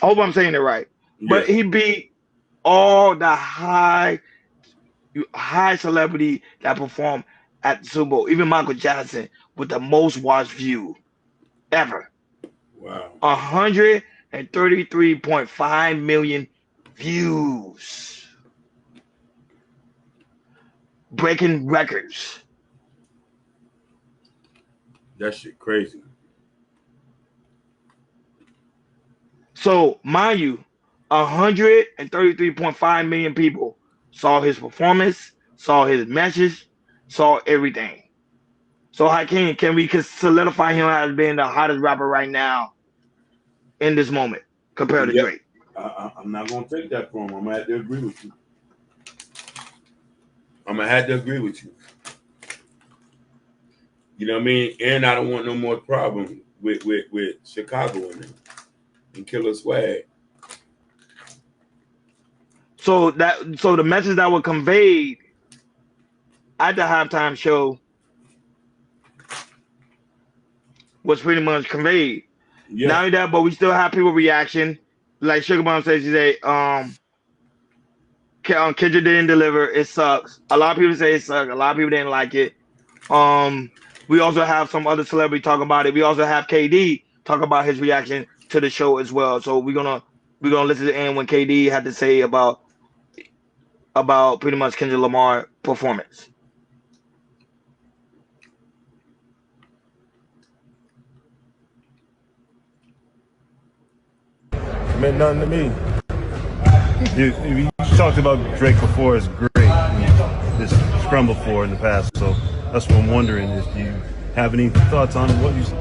I hope I'm saying it right. Yeah. But he beat all the high celebrity that performed at the Super Bowl. Even Michael Jackson with the most watched view ever. Wow. 133.5 million views. Breaking records. That shit crazy. So, mind you, 133.5 million people saw his performance, saw his message, saw everything. So, can we solidify him as being the hottest rapper right now in this moment compared to Yep. Drake? I'm not gonna take that from him. I'm gonna have to agree with you. I'm gonna have to agree with you. You know what I mean? And I don't want no more problem with Chicago and Killer Swag. So the message that was conveyed at the halftime show was pretty much conveyed. Yeah. Not only that, but we still have people reaction. Like Sugar Bomb says, she said, Kendrick didn't deliver. It sucks. A lot of people say it sucks. A lot of people didn't like it. We also have some other celebrity talk about it. We also have KD talk about his reaction to the show as well. So we're gonna listen to the end when KD had to say about pretty much Kendrick Lamar performance. Meant nothing to me. You talked about Drake before as great, this scrum before in the past, so that's what I'm wondering, is do you have any thoughts on what you said?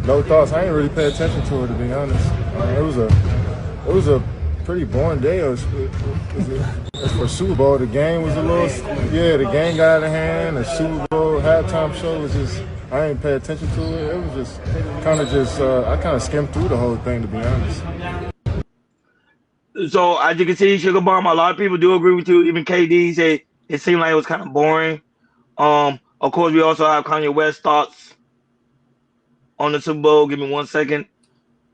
No thoughts. I didn't really pay attention to it, to be honest. It was a pretty boring day. As for Super Bowl, the game was a little, the game got out of hand. The Super Bowl halftime show was just, I didn't pay attention to it. It was just I kind of skimmed through the whole thing, to be honest. So as you can see, Sugar Bomb, a lot of people do agree with you. Even KD said it seemed like it was kind of boring. Of course, we also have Kanye West's thoughts on the Super Bowl. Give me 1 second.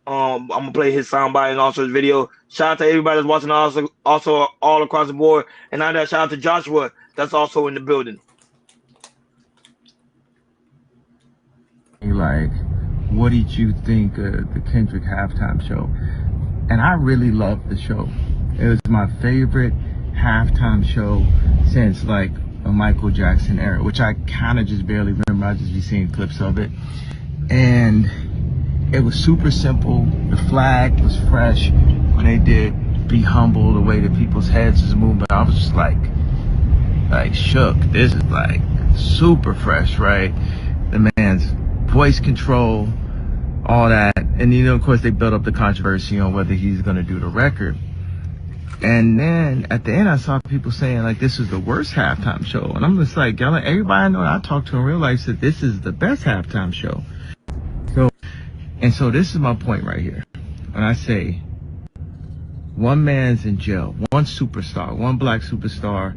I'm gonna play his soundbite and also his video. Shout out to everybody that's watching, also all across the board. And now that shout out to Joshua, that's also in the building. Like, what did you think of the Kendrick halftime show? And I really loved the show. It was my favorite halftime show since like a Michael Jackson era, which I kind of just barely remember. I just be seeing clips of it. And it was super simple. The flag was fresh when they did Be Humble, the way that people's heads was moving. I was just like shook. This is like super fresh, right? The man's voice control, all that. And of course they built up the controversy on whether he's going to do the record. And then at the end I saw people saying like this is the worst halftime show. And I'm just like, everybody I know that I talked to in real life said this is the best halftime show. So this is my point right here. When I say one man's in jail, one superstar, one black superstar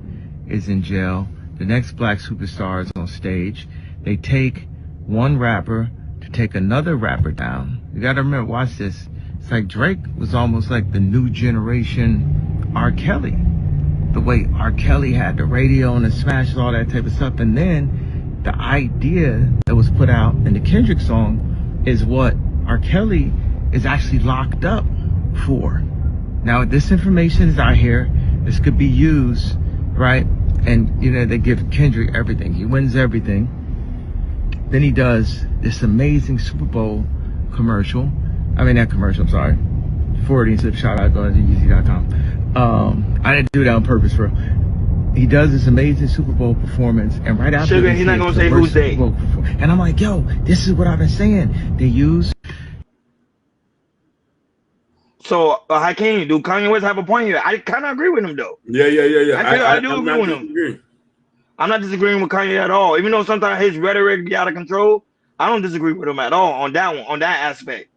is in jail, the next black superstar is on stage. They take one rapper to take another rapper down. You gotta remember, watch this. It's like Drake was almost like the new generation R. Kelly. The way R. Kelly had the radio and the smashes, all that type of stuff. And then the idea that was put out in the Kendrick song is what R. Kelly is actually locked up for. Now this information is out here. This could be used, right? And they give Kendrick everything. He wins everything. Then he does this amazing Super Bowl commercial. I mean, not commercial, I'm sorry. Forwarding to the shout out, go to GBC.com. I didn't do that on purpose, bro. He does this amazing Super Bowl performance, and right after Sugar, he's not gonna say who's they. And I'm like, yo, this is what I've been saying. They use. So, Hakeem, do Kanye West have a point here? I kind of agree with him, though. Yeah. I do agree with him. I'm not disagreeing with Kanye at all. Even though sometimes his rhetoric be out of control, I don't disagree with him at all on that one, on that aspect.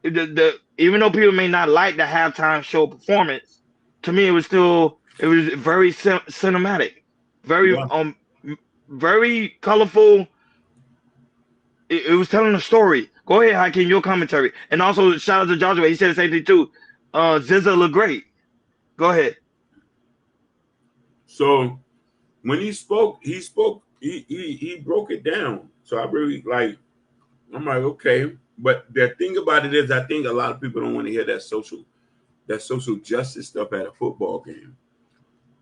Even though people may not like the halftime show performance, to me it was very cinematic, very colorful. It was telling a story. Go ahead, Hakeem, your commentary. And also shout out to Joshua. He said the same thing too. SZA look great. Go ahead. So when he spoke, he broke it down. So I really like. I'm like, okay. But the thing about it is, I think a lot of people don't want to hear that social justice stuff at a football game.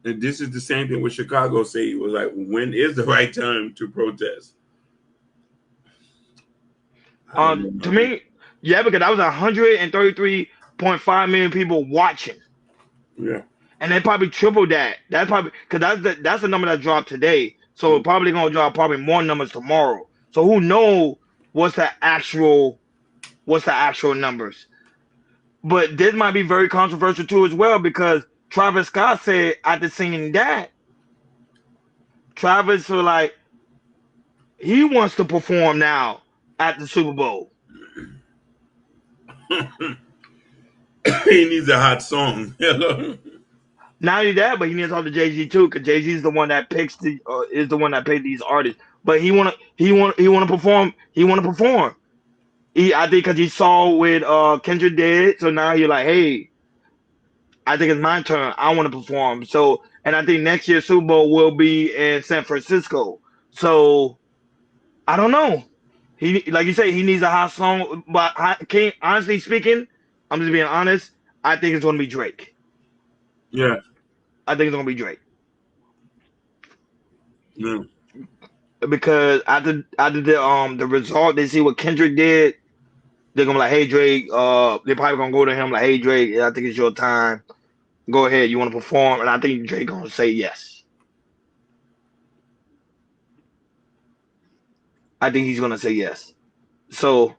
And this is the same thing with Chicago. Say it was like, when is the right time to protest? To me, yeah, because that was 133.5 million people watching. Yeah. And they probably tripled that. That's probably because that's the number that dropped today. So probably gonna drop probably more numbers tomorrow. So who knows what's the actual numbers? But this might be very controversial too as well, because Travis Scott said after singing that, Travis was like, he wants to perform now at the Super Bowl. He needs a hot song. Not only that, but he needs to talk to Jay-Z too, because Jay-Z is the one that picks is the one that paid these artists. But he wanna perform. He wanna perform. I think because he saw with Kendrick did, so now you're like, hey, I think it's my turn. I want to perform. So, and I think next year's Super Bowl will be in San Francisco. So, I don't know. He, like you say, he needs a hot song. But honestly speaking, I'm just being honest. I think it's going to be Drake. Yeah. I think it's going to be Drake. Yeah. Because after the result, they see what Kendrick did. They're gonna be like, hey Drake. They're probably gonna go to him like, hey Drake, I think it's your time. Go ahead, you want to perform? And I think Drake gonna say yes. I think he's gonna say yes. So